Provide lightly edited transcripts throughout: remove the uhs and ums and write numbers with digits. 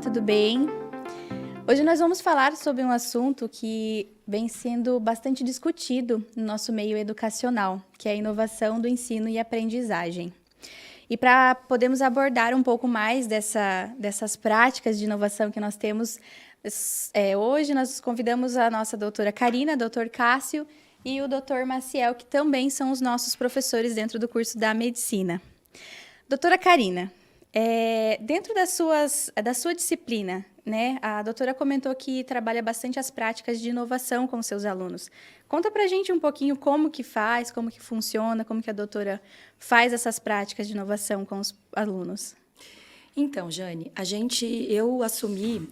tudo bem? Hoje nós vamos falar sobre um assunto que vem sendo bastante discutido no nosso meio educacional, que é a inovação do ensino e aprendizagem. E para podermos abordar um pouco mais dessas práticas de inovação que nós temos, hoje nós convidamos a nossa doutora Karina, doutor Cássio e o doutor Maciel, que também são os nossos professores dentro do curso da medicina. Doutora Karina, dentro da sua disciplina, né, a doutora comentou que trabalha bastante as práticas de inovação com seus alunos. Conta pra gente um pouquinho como que faz, como que funciona, como que a doutora faz essas práticas de inovação com os alunos. Então, Jane, eu assumi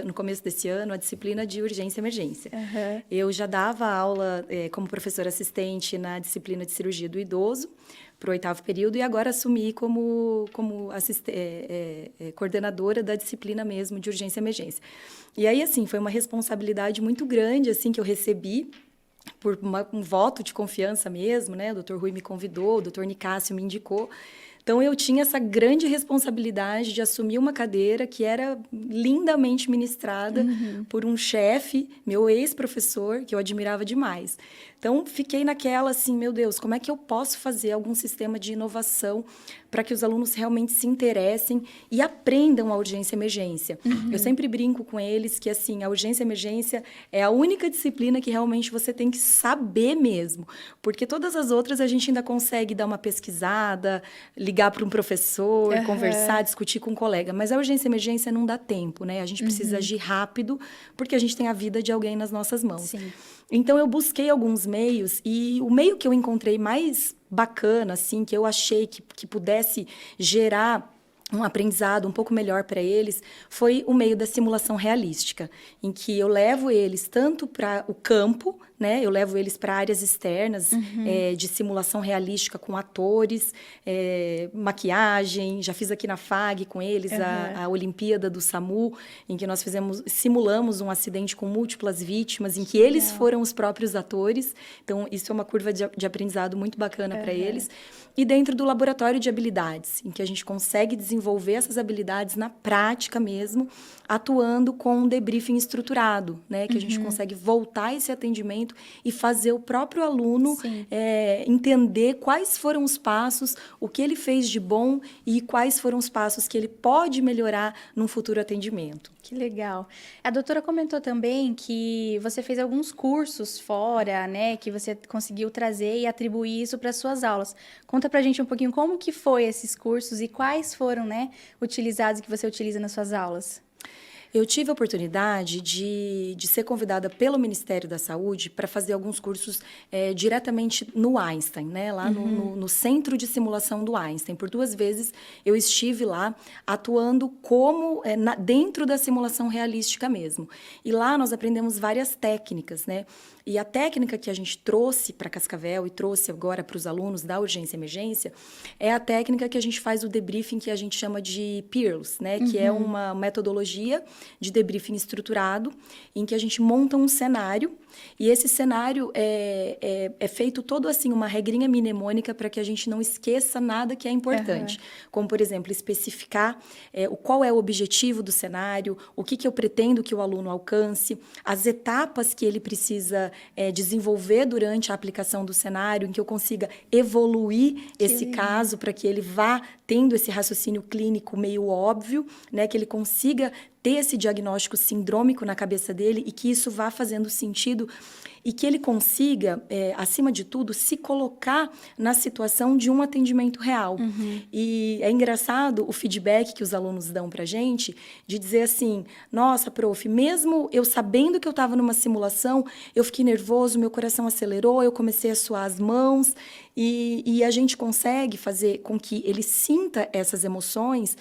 no começo desse ano a disciplina de urgência e emergência. Uhum. Eu já dava aula como professora assistente na disciplina de cirurgia do idoso para o 8º período e agora assumi como coordenadora da disciplina mesmo de urgência e emergência. E aí, assim, foi uma responsabilidade muito grande assim que eu recebi por um voto de confiança mesmo, né? O Dr. Rui me convidou, o Dr. Nicásio me indicou. Então, eu tinha essa grande responsabilidade de assumir uma cadeira que era lindamente ministrada por um chefe, meu ex-professor, que eu admirava demais. Então, fiquei naquela assim, meu Deus, como é que eu posso fazer algum sistema de inovação para que os alunos realmente se interessem e aprendam a urgência e emergência? Eu sempre brinco com eles que, assim, a urgência e emergência é a única disciplina que realmente você tem que saber mesmo, porque todas as outras a gente ainda consegue dar uma pesquisada, ligar para um professor, conversar, discutir com um colega, mas a urgência e emergência não dá tempo, né? A gente precisa agir rápido, porque a gente tem a vida de alguém nas nossas mãos. Sim. Então, eu busquei alguns meios e o meio que eu encontrei mais bacana, assim, que eu achei que pudesse gerar um aprendizado um pouco melhor para eles, foi o meio da simulação realística, em que eu levo eles tanto para o campo, né? Eu levo eles para áreas externas de simulação realística com atores, maquiagem. Já fiz aqui na FAG com eles a Olimpíada do SAMU, em que nós simulamos um acidente com múltiplas vítimas, em que eles foram os próprios atores. Então, isso é uma curva de aprendizado muito bacana para eles. E dentro do laboratório de habilidades, em que a gente consegue desenvolver essas habilidades na prática mesmo, atuando com um debriefing estruturado, né? Que a gente consegue voltar esse atendimento e fazer o próprio aluno entender quais foram os passos, o que ele fez de bom e quais foram os passos que ele pode melhorar num futuro atendimento. Que legal. A doutora comentou também que você fez alguns cursos fora, né, que você conseguiu trazer e atribuir isso para suas aulas. Conta pra gente um pouquinho como que foi esses cursos e quais foram, né, utilizados que você utiliza nas suas aulas. Eu tive a oportunidade de ser convidada pelo Ministério da Saúde para fazer alguns cursos diretamente no Einstein, né? Lá no Centro de Simulação do Einstein. Por 2 vezes eu estive lá atuando dentro da simulação realística mesmo. E lá nós aprendemos várias técnicas, né? E a técnica que a gente trouxe para Cascavel e trouxe agora para os alunos da urgência e emergência é a técnica que a gente faz o debriefing, que a gente chama de PEERLS, né? Que é uma metodologia de debriefing estruturado, em que a gente monta um cenário, e esse cenário é feito todo assim, uma regrinha mnemônica para que a gente não esqueça nada que é importante. Como, por exemplo, especificar qual é o objetivo do cenário, o que eu pretendo que o aluno alcance, as etapas que ele precisa desenvolver durante a aplicação do cenário, em que eu consiga evoluir esse caso para que ele vá tendo esse raciocínio clínico meio óbvio, né, que ele consiga ter esse diagnóstico sindrômico na cabeça dele e que isso vá fazendo sentido e que ele consiga, acima de tudo, se colocar na situação de um atendimento real. E é engraçado o feedback que os alunos dão para a gente, de dizer assim, nossa, prof, mesmo eu sabendo que eu estava numa simulação, eu fiquei nervoso, meu coração acelerou, eu comecei a suar as mãos, e a gente consegue fazer com que ele sinta essas emoções,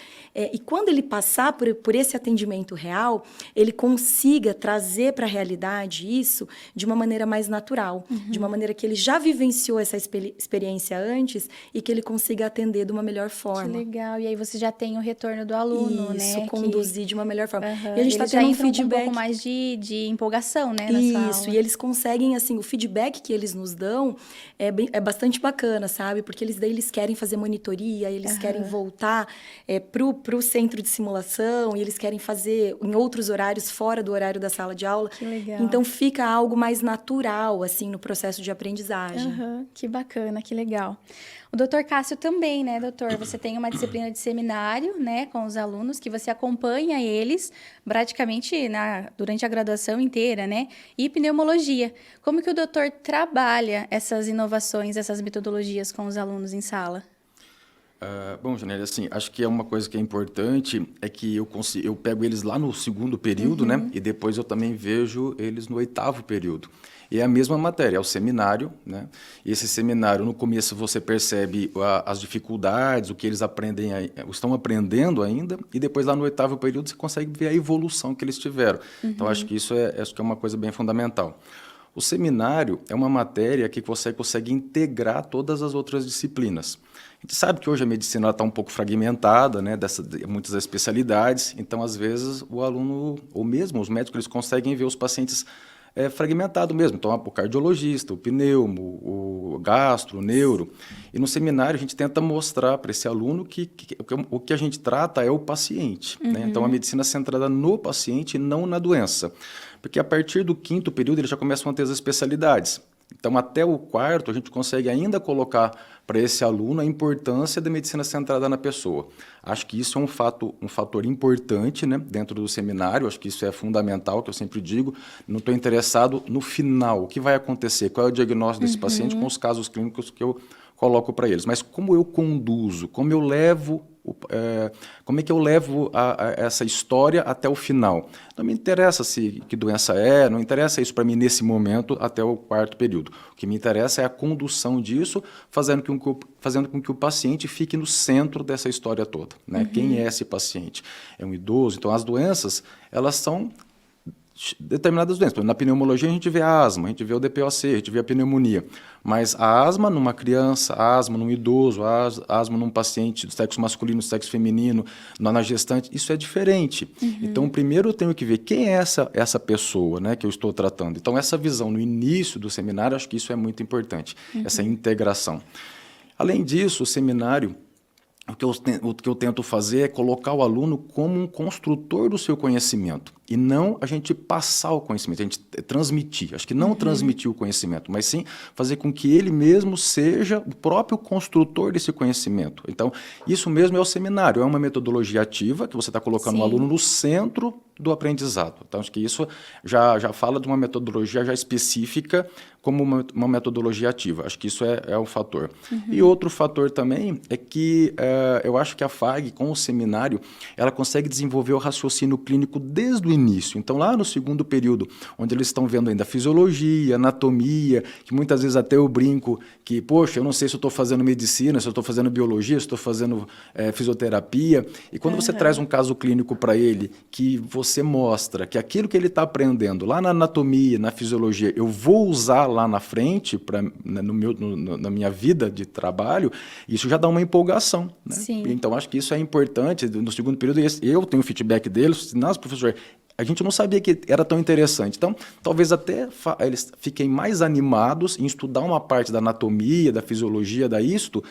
e quando ele passar por esse atendimento real, ele consiga trazer para a realidade isso de uma maneira maneira mais natural, de uma maneira que ele já vivenciou essa experiência antes e que ele consiga atender de uma melhor forma. Que legal. E aí você já tem o retorno do aluno, né? Isso, conduzir de uma melhor forma. Uhum. E a gente está tendo um feedback. Com um pouco mais de empolgação, né? Na Isso, sua aula. e eles conseguem, assim, o feedback que eles nos dão é bastante bacana, sabe? Porque eles querem fazer monitoria, eles querem voltar pro centro de simulação, e eles querem fazer em outros horários, fora do horário da sala de aula. Que legal. Então, fica algo mais natural, assim, no processo de aprendizagem. Que bacana, que legal. O doutor Cássio também, né, doutor? Você tem uma disciplina de seminário, né, com os alunos, que você acompanha eles praticamente durante a graduação inteira, né? E pneumologia. Como que o doutor trabalha essas inovações, essas metodologias com os alunos em sala? Bom, Janelle, assim, acho que uma coisa que é importante é que eu pego eles lá no segundo período, né? E depois eu também vejo eles no 8º período. E é a mesma matéria, é o seminário, né? E esse seminário, no começo você percebe as dificuldades, o que eles estão aprendendo ainda, e depois lá no 8º período você consegue ver a evolução que eles tiveram. Então, acho que isso é uma coisa bem fundamental. O seminário é uma matéria que você consegue integrar todas as outras disciplinas. A gente sabe que hoje a medicina está um pouco fragmentada, né, muitas especialidades, então, às vezes, o aluno, ou mesmo os médicos, eles conseguem ver os pacientes fragmentados mesmo. Então, o cardiologista, o pneumo, o gastro, o neuro. E no seminário a gente tenta mostrar para esse aluno que o que a gente trata é o paciente. Né? Então, a medicina é centrada no paciente e não na doença. Porque a partir do 5º período eles já começam a ter as especialidades. Então, até o 4º, a gente consegue ainda colocar para esse aluno a importância da medicina centrada na pessoa. Acho que isso é um fator importante, né, dentro do seminário, acho que isso é fundamental, que eu sempre digo. Não estou interessado no final, o que vai acontecer, qual é o diagnóstico desse paciente com os casos clínicos que eu coloco para eles. Mas como eu conduzo, como é que eu levo essa história até o final? Não me interessa que doença não interessa isso para mim nesse momento até o 4º período. O que me interessa é a condução disso, fazendo com que o paciente fique no centro dessa história toda. Né? Quem é esse paciente? É um idoso? Então, as doenças, elas são determinadas doenças. Na pneumologia a gente vê a asma, a gente vê o DPOC, a gente vê a pneumonia. Mas a asma numa criança, a asma num idoso, a asma num paciente do sexo masculino, do sexo feminino, na gestante, isso é diferente. Então, primeiro eu tenho que ver quem é essa pessoa, né, que eu estou tratando. Então, essa visão no início do seminário, acho que isso é muito importante, essa integração. Além disso, o seminário, o que eu tento fazer é colocar o aluno como um construtor do seu conhecimento. E não a gente passar o conhecimento, a gente transmitir. Acho que não transmitir o conhecimento, mas sim fazer com que ele mesmo seja o próprio construtor desse conhecimento. Então, isso mesmo é o seminário, é uma metodologia ativa que você está colocando o aluno no centro do aprendizado. Então, acho que isso já fala de uma metodologia já específica como uma metodologia ativa. Acho que isso é um fator. E outro fator também é que eu acho que a FAG, com o seminário, ela consegue desenvolver o raciocínio clínico desde o início. Então, lá no 2º período, onde eles estão vendo ainda fisiologia, anatomia, que muitas vezes até eu brinco que, poxa, eu não sei se eu estou fazendo medicina, se eu estou fazendo biologia, se eu estou fazendo fisioterapia. E quando você traz um caso clínico para ele, que você mostra que aquilo que ele está aprendendo lá na anatomia, na fisiologia, eu vou usar lá na frente, na minha vida de trabalho, isso já dá uma empolgação. Né? Então, acho que isso é importante. No 2º período, eu tenho feedback deles. Nossa, professor, a gente não sabia que era tão interessante. Então, talvez até eles fiquem mais animados em estudar uma parte da anatomia, da fisiologia, da isto,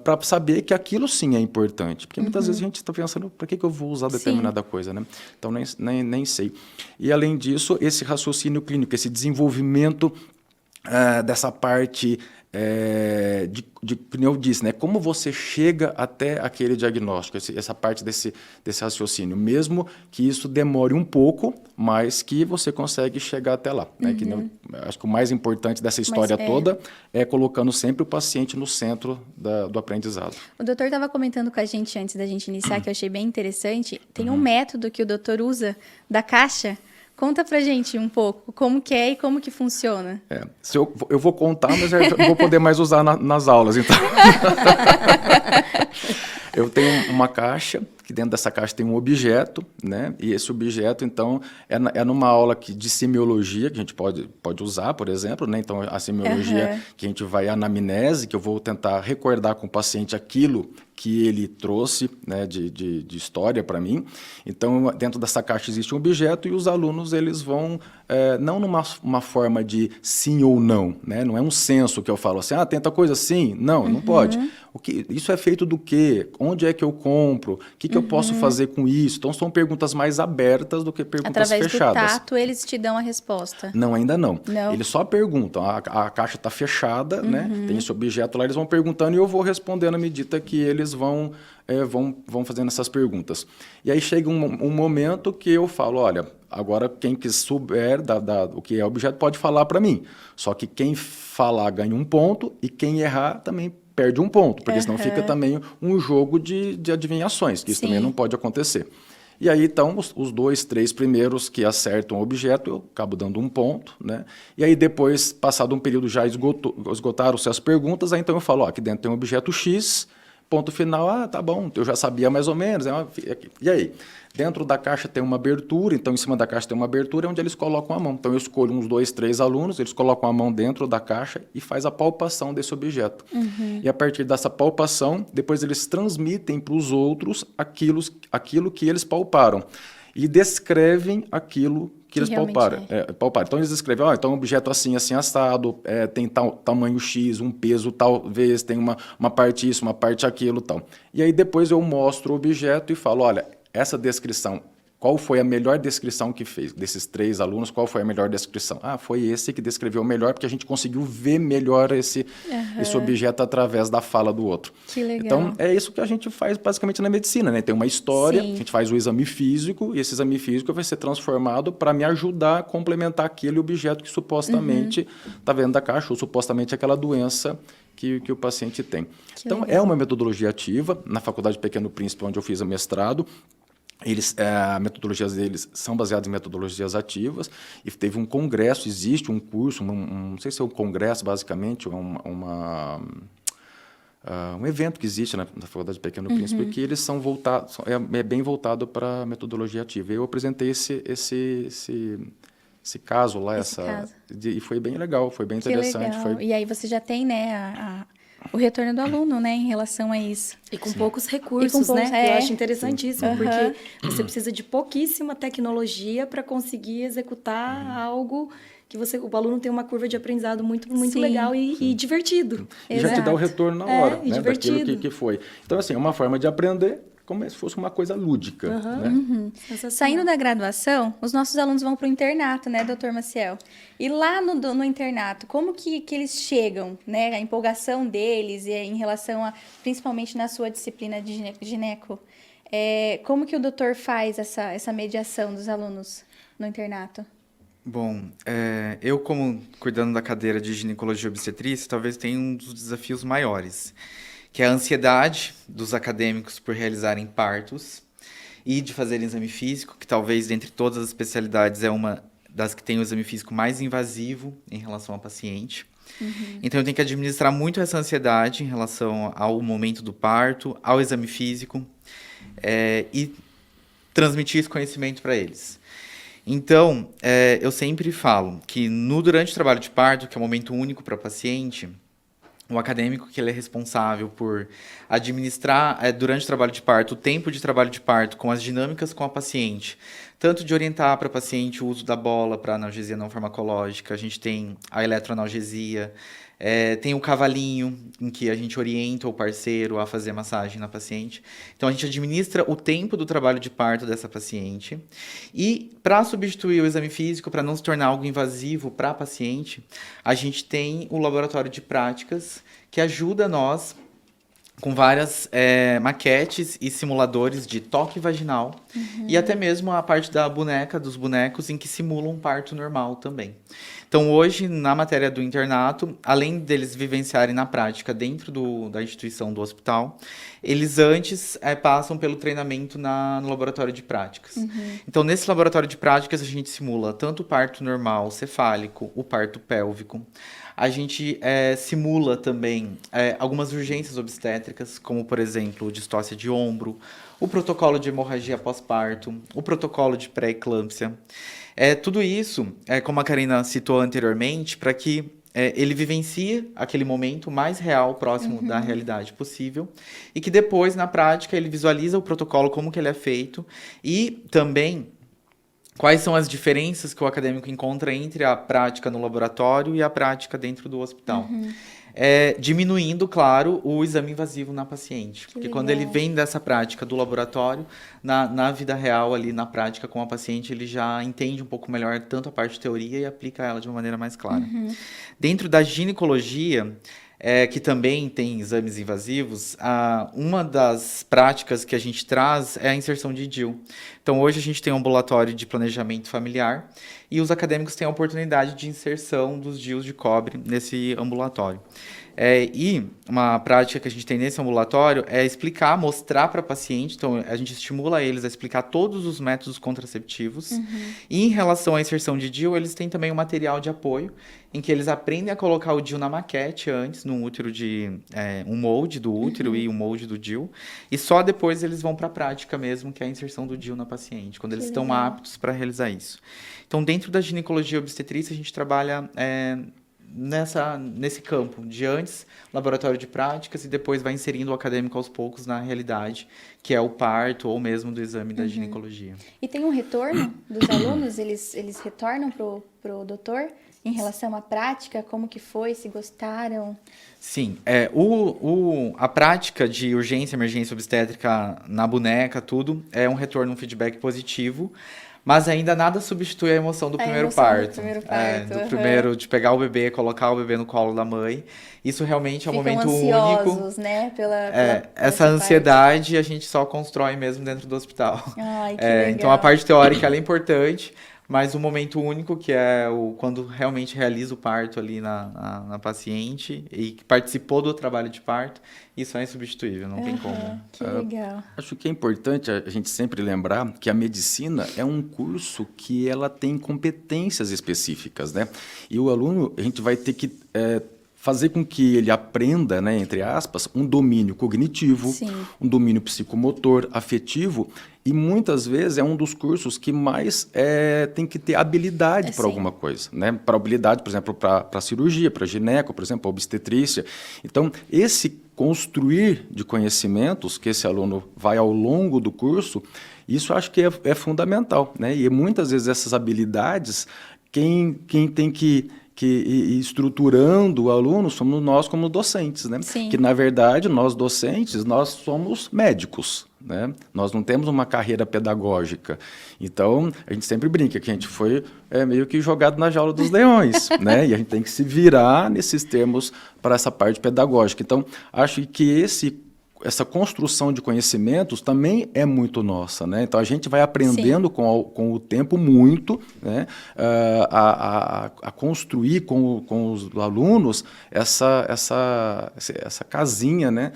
para saber que aquilo sim é importante. Porque muitas vezes a gente está pensando, para que eu vou usar determinada coisa? Né? Então, nem sei. E, além disso, esse raciocínio clínico, esse desenvolvimento dessa parte como eu disse, né? Como você chega até aquele diagnóstico, essa parte desse raciocínio, mesmo que isso demore um pouco, mas que você consegue chegar até lá. Né? Acho que o mais importante dessa história toda é colocando sempre o paciente no centro do aprendizado. O doutor estava comentando com a gente antes da gente iniciar, que eu achei bem interessante, tem um método que o doutor usa da caixa. Conta pra gente um pouco como que é e como que funciona. Eu vou contar, mas eu não vou poder mais usar nas aulas, então. Eu tenho uma caixa que dentro dessa caixa tem um objeto, né? E esse objeto, então, é numa aula de semiologia, que a gente pode usar, por exemplo, né? Então, a semiologia que a gente vai à anamnese, que eu vou tentar recordar com o paciente aquilo que ele trouxe, né, de história para mim. Então, dentro dessa caixa existe um objeto e os alunos eles vão, não numa forma de sim ou não, né? Não é um censo que eu falo assim, tenta coisa sim, não pode. Isso é feito do quê? Onde é que eu compro? O que eu posso fazer com isso? Então, são perguntas mais abertas do que perguntas fechadas. Através do tato, eles te dão a resposta. Não, ainda não. Eles só perguntam. A caixa está fechada, né? Tem esse objeto lá, eles vão perguntando e eu vou respondendo à medida que eles vão fazendo essas perguntas. E aí chega um momento que eu falo, olha, agora quem que souber o que é objeto pode falar para mim. Só que quem falar ganha um ponto e quem errar também perde um ponto, porque senão fica também um jogo de adivinhações, que isso também não pode acontecer. E aí, então, os 2, 3 primeiros que acertam o objeto, eu acabo dando um ponto, né? E aí, depois, passado um período, já esgotaram-se as perguntas, aí então eu falo, aqui dentro tem um objeto X, ponto final, tá bom, eu já sabia mais ou menos. E aí? Dentro da caixa tem uma abertura, então em cima da caixa tem uma abertura onde eles colocam a mão. Então eu escolho uns 2, 3 alunos, eles colocam a mão dentro da caixa e faz a palpação desse objeto. E a partir dessa palpação, depois eles transmitem para os outros aquilo que eles palparam. E descrevem aquilo que eles palparam. Então eles escrevem, então um objeto assim, assim, assado, tem tal tamanho X, um peso talvez, tem uma parte isso, uma parte aquilo, tal. E aí depois eu mostro o objeto e falo, olha, essa descrição, qual foi a melhor descrição que fez? Desses 3 alunos, qual foi a melhor descrição? Foi esse que descreveu melhor, porque a gente conseguiu ver melhor esse objeto através da fala do outro. Que legal. Então, é isso que a gente faz basicamente na medicina, né? Tem uma história, a gente faz o exame físico, e esse exame físico vai ser transformado para me ajudar a complementar aquele objeto que supostamente está vendo da caixa, ou supostamente aquela doença que o paciente tem. Então, é uma metodologia ativa. Na Faculdade Pequeno Príncipe, onde eu fiz o mestrado, a metodologias deles são baseadas em metodologias ativas, e teve um congresso, existe um curso, não sei se é um congresso, basicamente, um evento que existe na Faculdade Pequeno Príncipe, que eles são voltados, bem voltado para a metodologia ativa. Eu apresentei esse caso lá, e foi bem legal, foi bem interessante. Legal. E aí você já tem, né, o retorno do aluno, né, em relação a isso. E com poucos recursos, né? Eu acho interessantíssimo, porque você precisa de pouquíssima tecnologia para conseguir executar algo que o aluno tem uma curva de aprendizado muito legal e divertido. E já te dá o retorno na hora, e né, divertido. daquilo que foi. Então, assim, é uma forma de aprender como se fosse uma coisa lúdica. Né? Saindo da graduação, os nossos alunos vão para o internato, né, doutor Maciel? E lá no internato, como que eles chegam, né? A empolgação deles em relação principalmente na sua disciplina de gineco. Como que o doutor faz essa mediação dos alunos no internato? Bom, eu como cuidando da cadeira de ginecologia e obstetrícia, talvez tenha um dos desafios maiores, que é a ansiedade dos acadêmicos por realizarem partos e de fazerem exame físico, que talvez, dentre todas as especialidades, é uma das que tem o exame físico mais invasivo em relação ao paciente. Então, eu tenho que administrar muito essa ansiedade em relação ao momento do parto, ao exame físico, e transmitir esse conhecimento para eles. Então, eu sempre falo que durante o trabalho de parto, que é um momento único para o paciente, o acadêmico que ele é responsável por administrar, durante o trabalho de parto, o tempo de trabalho de parto com as dinâmicas com a paciente, tanto de orientar para a paciente o uso da bola para analgesia não farmacológica, a gente tem a eletroanalgesia, tem o cavalinho, em que a gente orienta o parceiro a fazer massagem na paciente. Então, a gente administra o tempo do trabalho de parto dessa paciente. E, para substituir o exame físico, para não se tornar algo invasivo para a paciente, a gente tem o laboratório de práticas, que ajuda nós com várias maquetes e simuladores de toque vaginal, e até mesmo a parte dos bonecos, em que simula um parto normal também. Então, hoje, na matéria do internato, além deles vivenciarem na prática dentro da instituição do hospital, eles antes passam pelo treinamento no laboratório de práticas. Então, nesse laboratório de práticas, a gente simula tanto o parto normal, cefálico, o parto pélvico. a gente simula também algumas urgências obstétricas, como, por exemplo, distócia de ombro, o protocolo de hemorragia pós-parto, o protocolo de pré-eclâmpsia. Tudo isso, como a Karina citou anteriormente, para que ele vivencie aquele momento mais real, próximo da realidade possível, e que depois, na prática, ele visualiza o protocolo, como que ele é feito, e também quais são as diferenças que o acadêmico encontra entre a prática no laboratório e a prática dentro do hospital. Diminuindo, claro, o exame invasivo na paciente. Porque quando ele vem dessa prática do laboratório, na vida real, ali na prática com a paciente, ele já entende um pouco melhor tanto a parte de teoria e aplica ela de uma maneira mais clara. Dentro da ginecologia, que também tem exames invasivos, uma das práticas que a gente traz é a inserção de DIU. Então, hoje a gente tem um ambulatório de planejamento familiar e os acadêmicos têm a oportunidade de inserção dos DIUs de cobre nesse ambulatório. E uma prática que a gente tem nesse ambulatório é explicar, mostrar para a paciente, então a gente estimula eles a explicar todos os métodos contraceptivos. E em relação à inserção de DIU, eles têm também um material de apoio, em que eles aprendem a colocar o DIU na maquete antes, num útero um molde do útero e um molde do DIU, e só depois eles vão para a prática mesmo, que é a inserção do DIU na paciente, quando eles estão aptos para realizar isso. Então, dentro da ginecologia e obstetrícia, a gente trabalha nesse campo, de antes, laboratório de práticas, e depois vai inserindo o acadêmico aos poucos na realidade, que é o parto ou mesmo do exame da ginecologia. E tem um retorno dos alunos? Eles retornam pro doutor em relação à prática? Como que foi? Se gostaram? Sim, a prática de urgência, emergência obstétrica na boneca, tudo, é um retorno, um feedback positivo, mas ainda nada substitui a emoção do primeiro parto. Do primeiro, de pegar o bebê, colocar o bebê no colo da mãe. Isso realmente é um momento único. Né? Essa ansiedade a gente só constrói mesmo dentro do hospital. Ai, que legal. Então a parte teórica ela é importante, mas o momento único, que é quando realmente realiza o parto ali na paciente e que participou do trabalho de parto, isso é insubstituível, não tem como. Que legal. Acho que é importante a gente sempre lembrar que a medicina é um curso que ela tem competências específicas, né? E o aluno, a gente vai ter que fazer com que ele aprenda, né, entre aspas, um domínio cognitivo, um domínio psicomotor, afetivo, e muitas vezes é um dos cursos que mais tem que ter habilidade para alguma coisa, né? Para habilidade, por exemplo, para cirurgia, para gineco, por exemplo, para obstetrícia. Então, esse construir de conhecimentos que esse aluno vai ao longo do curso, isso eu acho que é fundamental, né? E muitas vezes essas habilidades, quem tem que ir estruturando o aluno somos nós como docentes, né? Que, na verdade, nós docentes, nós somos médicos, né? Nós não temos uma carreira pedagógica. Então, a gente sempre brinca que a gente foi meio que jogado na jaula dos leões, né? E a gente tem que se virar nesses termos para essa parte pedagógica. Então, acho que essa construção de conhecimentos também é muito nossa, né? Então, a gente vai aprendendo com o tempo muito, né? A construir com os alunos essa casinha, né?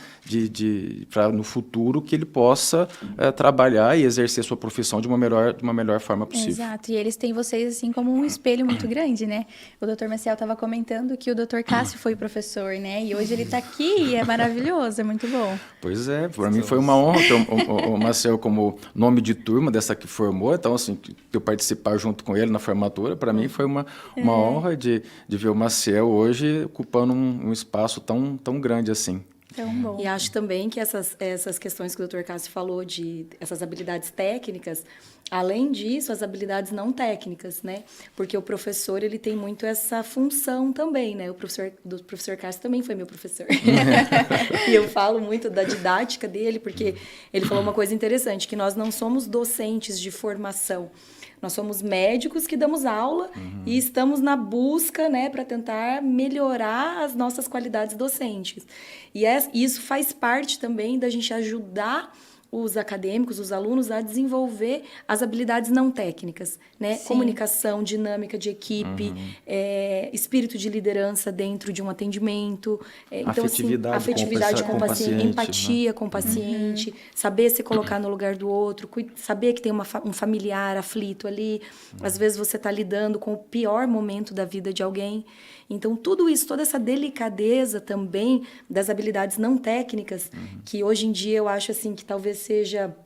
Para no futuro que ele possa trabalhar e exercer sua profissão de uma melhor forma possível. Exato, e eles têm vocês assim como um espelho muito grande, né? O Dr. Maciel estava comentando que o Dr. Cássio foi professor, né? E hoje ele está aqui e é maravilhoso, é muito bom. Pois é, para mim foi uma honra ter o Maciel como nome de turma dessa que formou, então assim, eu participar junto com ele na formatura, para mim foi uma honra de ver o Maciel hoje ocupando um espaço tão grande assim. Bom. E acho também que essas questões que o Dr. Cássio falou, de essas habilidades técnicas, além disso, as habilidades não técnicas, né? Porque o professor, ele tem muito essa função também, né? O professor Cássio também foi meu professor. E eu falo muito da didática dele, porque ele falou uma coisa interessante, que nós não somos docentes de formação. Nós somos médicos que damos aula e estamos na busca, né, para tentar melhorar as nossas qualidades docentes. E isso faz parte também da gente ajudar os acadêmicos, os alunos, a desenvolver as habilidades não técnicas, né? Sim. Comunicação, dinâmica de equipe, espírito de liderança dentro de um atendimento. Então, afetividade com o paciente, empatia com o paciente, saber se colocar no lugar do outro, saber que tem um familiar aflito ali. Às vezes você está lidando com o pior momento da vida de alguém. Então, tudo isso, toda essa delicadeza também das habilidades não técnicas, que hoje em dia eu acho assim que talvez seja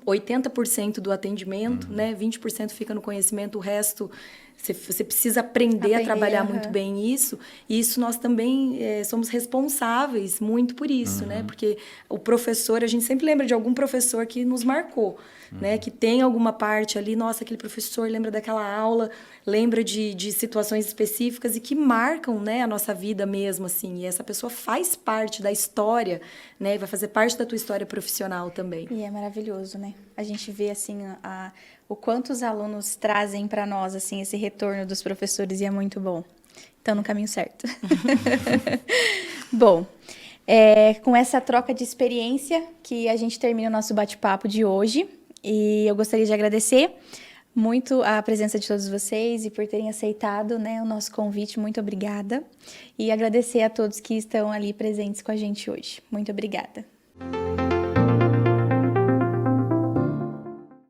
80% do atendimento, né? 20% fica no conhecimento, o resto você precisa aprender a trabalhar muito bem isso. E isso nós também somos responsáveis muito por isso, né? Porque o professor, a gente sempre lembra de algum professor que nos marcou, né? Que tem alguma parte ali, nossa, aquele professor lembra daquela aula, lembra de situações específicas e que marcam, né, a nossa vida mesmo, assim. E essa pessoa faz parte da história, né? E vai fazer parte da tua história profissional também. E é maravilhoso, né? A gente vê, assim, o quanto os alunos trazem para nós, assim, esse retorno dos professores e é muito bom. Então, no caminho certo. Bom, com essa troca de experiência que a gente termina o nosso bate-papo de hoje. E eu gostaria de agradecer muito a presença de todos vocês e por terem aceitado, né, o nosso convite. Muito obrigada. E agradecer a todos que estão ali presentes com a gente hoje. Muito obrigada.